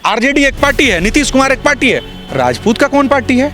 RJD एक party है, नीतीश कुमार एक पार्टी है, राजपूत का कौन पार्टी है?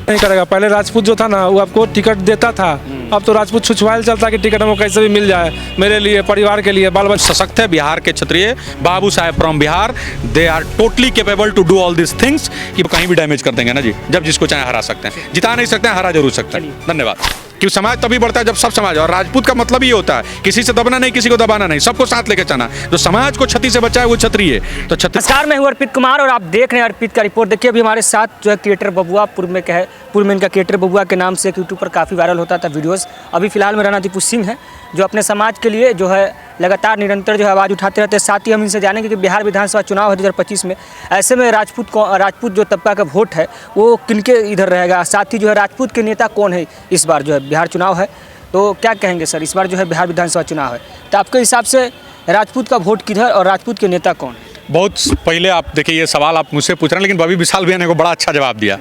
नहीं करेगा। पहले राजपूत जो था ना वो आपको टिकट देता था, अब तो राजपूत छुछवाइल चलता है कि टिकट हमको कैसे भी मिल जाए, मेरे लिए, परिवार के लिए, बाल बच्चा। सशक्त है बिहार के क्षत्रिय बाबू साहेब from Bihar, they are totally capable to do all this things कि कहीं भी डैमेज कर देंगे ना जी, जब जिसको चाहे हरा सकते हैं, जिता नहीं सकते हैं, हरा जरूर सकते हैं। धन्यवाद। कि समाज तभी बढ़ता है जब सब समाज, और राजपूत का मतलब ही होता है किसी से दबना नहीं, किसी को दबाना नहीं, सबको साथ लेके चलना, जो समाज को क्षति से बचाए वो क्षत्रिय है। तो नमस्कार, मैं हूं अर्पित कुमार और आप देख रहे हैं अर्पित का रिपोर्ट। देखिए अभी हमारे साथ जो है क्रिएटर बबुआ, पूर्व में इनका क्रिएटर बबुआ के नाम से एक यूट्यूब पर काफ़ी वायरल होता था वीडियोस। अभी फिलहाल में राणा दीपू सिंह है जो अपने समाज के लिए जो है लगातार निरंतर जो है आवाज़ उठाते रहते हैं। साथ ही हम इनसे जानेंगे कि बिहार विधानसभा चुनाव है 2025 में, ऐसे में राजपूत जो तबका का वोट है वो किनके इधर रहेगा, साथ ही जो है राजपूत के नेता कौन है। इस बार जो है बिहार चुनाव है तो क्या कहेंगे सर, इस बार जो है बिहार विधानसभा चुनाव है तो आपके हिसाब से राजपूत का वोट किधर और राजपूत के नेता कौन है? बहुत पहले आप देखिए ये सवाल आप मुझसे पूछ रहे हैं, लेकिन बॉबी विशाल भैया ने को बड़ा अच्छा जवाब दिया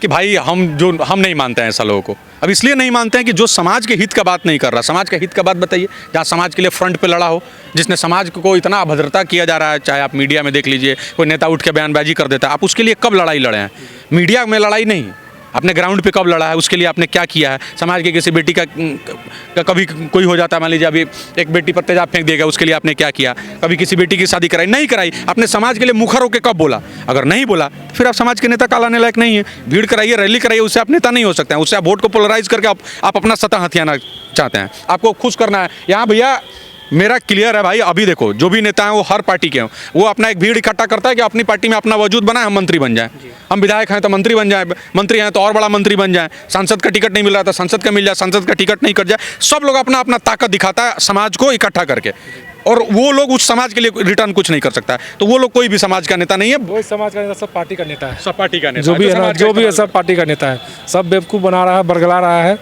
कि भाई हम नहीं मानते हैं ऐसा लोगों को। अब इसलिए नहीं मानते हैं कि जो समाज के हित का बात नहीं कर रहा, समाज के हित का बात बताइए, जहाँ समाज के लिए फ्रंट पे लड़ा हो, जिसने समाज को इतना अभद्रता किया जा रहा है, चाहे आप मीडिया में देख लीजिए, कोई नेता उठ के बयानबाजी कर देता है, आप उसके लिए कब लड़ाई लड़े हैं? मीडिया में लड़ाई नहीं, आपने ग्राउंड पे कब लड़ा है, उसके लिए आपने क्या किया है? समाज के किसी बेटी का कभी कोई हो जाता है, मान लीजिए अभी एक बेटी पर तेजाब फेंक देगा, उसके लिए आपने क्या किया? कभी किसी बेटी की शादी कराई नहीं कराई? आपने समाज के लिए मुखर होकर कब बोला? अगर नहीं बोला फिर आप समाज के नेता कहलाने लायक नहीं है। भीड़ कराइए, रैली कराइए, उससे आप नेता नहीं हो सकते हैं। उससे आप वोट को पोलराइज करके आप अपना सत्ता हथियाना चाहते हैं, आपको खुश करना है। यहाँ भैया मेरा क्लियर है भाई, अभी देखो जो भी नेता हैं वो हर पार्टी के हैं, वो अपना एक भीड़ इकट्ठा करता है कि अपनी पार्टी में अपना वजूद बनाए, हम मंत्री बन जाएं, हम विधायक हैं तो मंत्री बन जाएं, मंत्री हैं तो और बड़ा मंत्री बन जाएं, सांसद का टिकट नहीं मिल रहा था सांसद का मिल जाए, सांसद का टिकट नहीं कट जाए। सब लोग अपना अपना ताकत दिखाता है समाज को इकट्ठा करके, और वो लोग उस समाज के लिए रिटर्न कुछ नहीं कर सकता है। तो वो लोग कोई भी समाज का नेता नहीं है, वो समाज का नेता सब पार्टी का नेता है, सब पार्टी का नेता जो भी है ना, जो भी है सब पार्टी का नेता है। सब बेवकूफ़ बना रहा है, बरगला रहा है,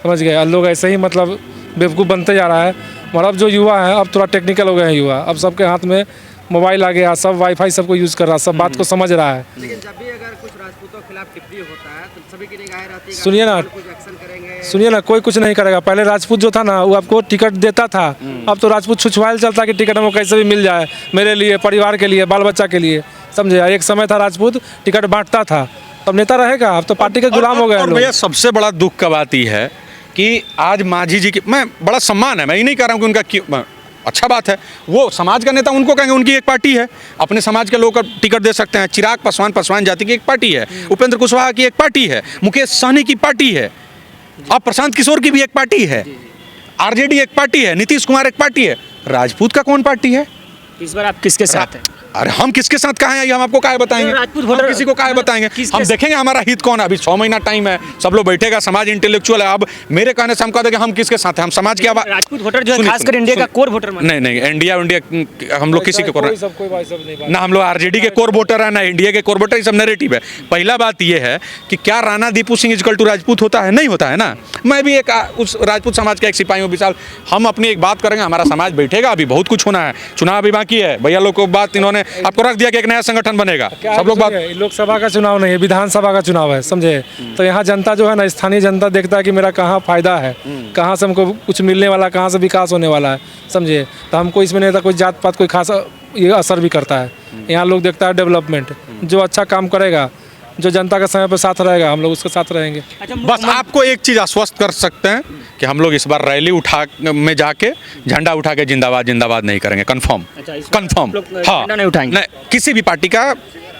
समझ गए। लोग ऐसे ही मतलब बेवकूफ़ बनते जा रहा है। और अब जो युवा है अब थोड़ा टेक्निकल हो गए हैं युवा, अब सबके हाथ में मोबाइल आ गया, सब वाईफाई सबको यूज़ कर रहा है, सब बात को समझ रहा है। लेकिन जब भी अगर कुछ राजपूतों के खिलाफ टिप्पणी होता है तो सभी की निगाहें रहती है, सुनिए ना, कोई कुछ नहीं करेगा। पहले राजपूत जो था ना वो आपको टिकट देता था, अब तो राजपूत छुछवाइल चलता है कि टिकट हमको कैसे भी मिल जाए, मेरे लिए, परिवार के लिए, बाल बच्चा के लिए, समझे। एक समय था राजपूत टिकट बांटता था, तब नेता रहेगा, अब तो पार्टी के गुलाम हो गए हैं लोग। भैया सबसे बड़ा दुख का बात यह है कि आज मांझी जी की मैं बड़ा सम्मान है, मैं ये नहीं कह रहा हूँ कि उनका अच्छा बात है, वो समाज का नेता, उनको कहेंगे उनकी एक पार्टी है, अपने समाज के लोग टिकट दे सकते हैं। चिराग पासवान जाति की एक पार्टी है, उपेंद्र कुशवाहा की एक पार्टी है, मुकेश सहनी की पार्टी है, अब प्रशांत किशोर की भी एक पार्टी है, आरजेडी एक पार्टी है, नीतीश कुमार एक पार्टी है, राजपूत का कौन पार्टी है? इस बार आप किसके साथ हैं? अरे हम किसके साथ कहाँ हैं, हम आपको काहे बताएंगे? राजपूत हम किसी को काहे बताएंगे? हम देखेंगे हमारा हित कौन है। अभी 6 महीना टाइम है, सब लोग बैठेगा, समाज इंटेलेक्चुअल है। अब मेरे कहने से हम कह देंगे हम किसके साथ हैं, हम समाज की आवाज। राजपूत वोटर जो है खासकर इंडिया का कोर वोटर नहीं इंडिया हम लोग किसी के कोर ना, हम लोग आरजेडी के कोर वोटर है ना इंडिया के कोर वोटर, ये सब नैरेटिव है। पहला बात यह है कि क्या राणा दीपू सिंह इक्वल टू राजपूत होता है? नहीं होता है ना। मैं भी एक उस राजपूत समाज का एक सिपाही हूँ विशाल। हम अपनी एक बात करेंगे, हमारा समाज बैठेगा, अभी बहुत कुछ होना है, चुनाव अभी बाकी है भैया। लोग को बात इन्होंने आपको रख दिया कि एक नया संगठन बनेगा, सब लोग बात। लोकसभा का चुनाव नहीं है, विधानसभा का चुनाव है, समझे। तो यहाँ जनता जो है ना, स्थानीय जनता देखता है कि मेरा कहाँ फायदा है, कहाँ से हमको कुछ मिलने वाला, कहाँ से विकास होने वाला है, समझे। तो हमको इसमें नहीं था कोई जात पात कोई खास ये असर भी करता है। यहाँ लोग देखता है डेवलपमेंट, जो अच्छा काम करेगा, जो जनता का समय पर साथ रहेगा, हम लोग उसके साथ रहेंगे। बस आपको एक चीज़ आश्वस्त कर सकते हैं कि हम लोग इस बार रैली उठा में जाके झंडा उठा के जिंदाबाद जिंदाबाद नहीं करेंगे, कंफर्म। हाँ, नहीं उठाएंगे, नहीं, किसी भी पार्टी का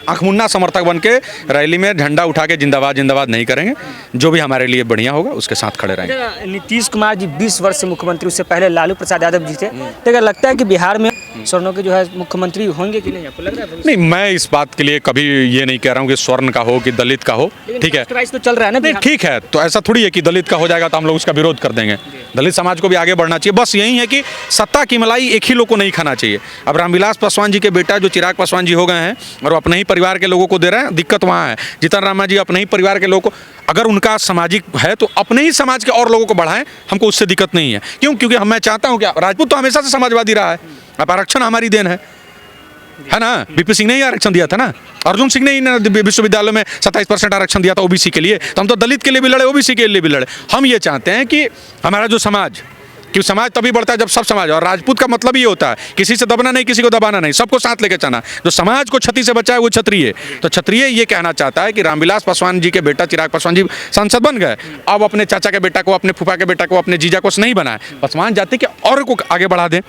आंखमुन्ना समर्थक बन के रैली में झंडा उठा के जिंदाबाद जिंदाबाद नहीं करेंगे। जो भी हमारे लिए बढ़िया होगा उसके साथ खड़े रहेंगे। नीतीश कुमार जी 20 वर्ष से मुख्यमंत्री, उससे पहले लालू प्रसाद यादव जी थे, तो क्या लगता है कि बिहार में स्वर्णों के जो है मुख्यमंत्री होंगे कि नहीं, आपको लग रहा है? नहीं, मैं इस बात के लिए कभी ये नहीं कह रहा हूँ कि स्वर्ण का हो कि दलित का हो, ठीक है, तो चल रहा है ना, ठीक है। तो ऐसा थोड़ी है कि दलित का हो जाएगा तो हम लोग उसका विरोध कर देंगे। दलित समाज को भी आगे बढ़ना चाहिए। बस यही है कि सत्ता की मलाई एक ही लोग को नहीं खाना चाहिए। अब रामविलास पासवान जी के बेटा जो चिराग पासवान जी हो गए हैं और वो अपने ही परिवार के लोगों को दे रहे हैं, दिक्कत वहाँ है। जीतन राम जी अपने ही परिवार के लोगों को, अगर उनका सामाजिक है तो अपने ही समाज के और लोगों को बढ़ाएं, हमको उससे दिक्कत नहीं है। क्यों? क्योंकि मैं चाहता हूँ कि राजपूत तो हमेशा से समाजवादी रहा है, अब आरक्षण हमारी देन है ना। बीपी सिंह ने ही आरक्षण दिया था ना, अर्जुन सिंह ने ही विश्वविद्यालय में 27% आरक्षण दिया था ओबीसी के लिए, तो हम तो दलित के लिए भी लड़े, ओबीसी के लिए भी लड़े। हम ये चाहते हैं कि हमारा जो समाज कि समाज तभी बढ़ता है जब सब समाज, और राजपूत का मतलब ये होता है किसी से दबना नहीं, किसी को दबाना नहीं, सबको साथ लेके चलना। जो समाज को क्षति से बचाए वो क्षत्रिय। तो क्षत्रिय ये कहना चाहता है कि रामविलास पासवान जी के बेटा चिराग पासवान जी सांसद बन गए, अब अपने चाचा के बेटा को, अपने फूफा के बेटा को, अपने जीजा को नहीं बनाए, पासवान जाति के और को आगे बढ़ा दें,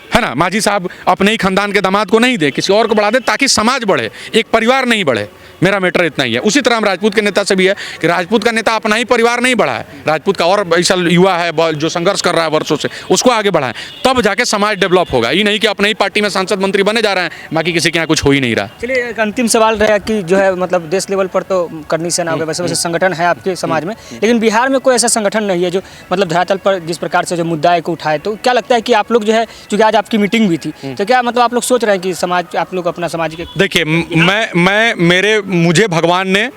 है ना। मांझी साहब अपने ही खानदान के दामाद को नहीं दे, किसी और को बढ़ा दे ताकि समाज बढ़े, एक परिवार नहीं बढ़े। मेरा मैटर इतना ही है। उसी तरह हम राजपूत के नेता से भी है कि राजपूत का नेता अपना ही परिवार नहीं बढ़ाए, राजपूत का और ऐसा युवा है जो संघर्ष कर रहा है वर्षों से, उसको आगे बढ़ाएं, तब जाके समाज डेवलप होगा। ये नहीं कि अपने ही पार्टी में सांसद मंत्री बने जा रहे हैं, बाकी किसी के यहाँ कुछ हो ही नहीं रहा। चलिए एक अंतिम सवाल रहा कि जो है मतलब देश लेवल पर तो करनी सेना हो गया, वैसे वैसे संगठन है आपके समाज में, लेकिन बिहार में कोई ऐसा संगठन नहीं है जो मतलब धरातल पर जिस प्रकार से जो मुद्दा है को उठाए। तो क्या लगता है कि आप लोग जो है, चूँकि आज आपकी मीटिंग भी थी, तो क्या मतलब आप लोग सोच रहे हैं कि समाज, आप लोग अपना समाज के, देखिए मुझे भगवान ने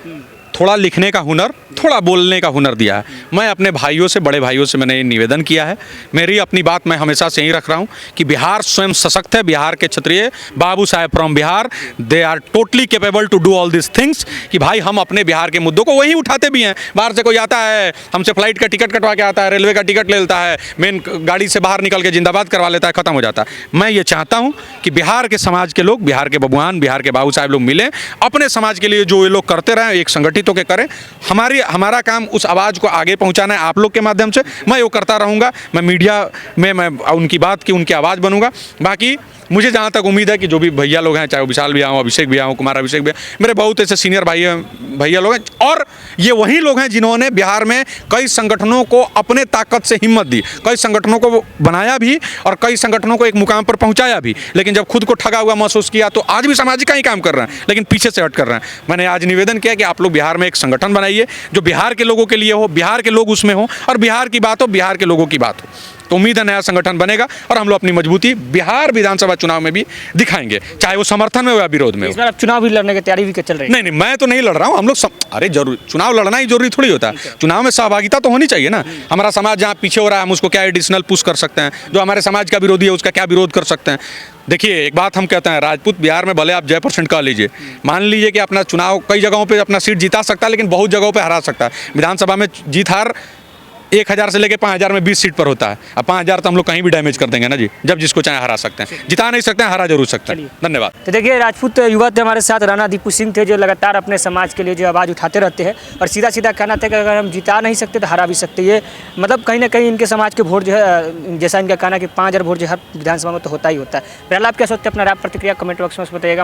थोड़ा लिखने का हुनर, थोड़ा बोलने का हुनर दिया है। मैं अपने भाइयों से, बड़े भाइयों से मैंने ये निवेदन किया है, मेरी अपनी बात मैं हमेशा से यही रख रहा हूँ कि बिहार स्वयं सशक्त है। बिहार के क्षत्रिय, बाबू साहेब from Bihar, they are totally capable to do all this things, कि भाई हम अपने बिहार के मुद्दों को वहीं उठाते भी हैं। बाहर से कोई आता है, हमसे फ्लाइट का टिकट कटवा के आता है, रेलवे का टिकट ले लेता है, मेन गाड़ी से बाहर निकल के जिंदाबाद करवा लेता है, खत्म हो जाता है। मैं ये चाहता हूँ कि बिहार के समाज के लोग, बिहार के बबुआन, बिहार के बाबू साहेब लोग मिलें, अपने समाज के लिए जो ये लोग करते रहें, एक संगठित होकर करें। हमारा काम उस आवाज़ को आगे पहुंचाना है आप लोग के माध्यम से। मैं वो करता रहूँगा, मैं मीडिया में मैं उनकी बात की, उनकी आवाज़ बनूंगा। बाकी मुझे जहाँ तक उम्मीद है कि जो भी भैया लोग हैं, चाहे वो विशाल भैया हों, अभिषेक भैया हों, कुमार अभिषेक भैया, मेरे बहुत ऐसे सीनियर भैया लोग हैं, और ये वही लोग हैं जिन्होंने बिहार में कई संगठनों को अपने ताकत से हिम्मत दी, कई संगठनों को बनाया भी और कई संगठनों को एक मुकाम पर पहुँचाया भी, लेकिन जब खुद को ठगा हुआ महसूस किया तो आज भी सामाजिक का ही काम कर रहे हैं, लेकिन पीछे से हट कर रहे हैं। मैंने आज निवेदन किया कि आप लोग बिहार में एक संगठन बनाइए जो बिहार के लोगों के लिए हो, बिहार के लोग उसमें हो, और बिहार की बात हो, बिहार के लोगों की बात हो। तो उम्मीद है नया संगठन बनेगा और हम लोग अपनी मजबूती बिहार विधानसभा चुनाव में भी दिखाएंगे, चाहे वो समर्थन में हो या विरोध में हो। इस बार आप चुनाव भी लड़ने की तैयारी भी चल रही है? नहीं, मैं तो नहीं लड़ रहा हूँ। हम लोग अरे जरूर चुनाव लड़ना ही जरूरी थोड़ी होता है, चुनाव में सहभागिता तो होनी चाहिए ना। हमारा समाज जहाँ पीछे हो रहा है, हम उसको क्या एडिशनल पुश कर सकते हैं, जो हमारे समाज का विरोधी है उसका क्या विरोध कर सकते हैं। देखिए एक बात हम कहते हैं, राजपूत बिहार में भले आप 1% कह लीजिए, मान लीजिए कि अपना चुनाव कई जगहों पे अपना सीट जिता सकता है, लेकिन बहुत जगहों पे हरा सकता है। विधानसभा में जीत हार 1000 से लेके 5000 में 20 सीट पर होता है। अब 5000 तो हम लोग कहीं भी डैमेज कर देंगे ना जी, जब जिसको चाहे हरा सकते हैं, जिता नहीं सकते हैं, हरा जरूर सकते हैं। धन्यवाद। तो देखिए राजपूत युवा थे हमारे साथ, राणा दीपू सिंह थे, जो लगातार अपने समाज के लिए जो आवाज़ उठाते रहते हैं, और सीधा सीधा कहना था कि अगर हम जिता नहीं सकते तो हरा भी सकते। ये मतलब कहीं ना कहीं इनके समाज के वोट जो है, जैसा इनका कहना कि 5000 वोट जो हर विधानसभा में तो होता ही होता है। फिलहाल आप क्या सोचते हैं, अपना राय प्रतिक्रिया कमेंट बॉक्स में बताइएगा।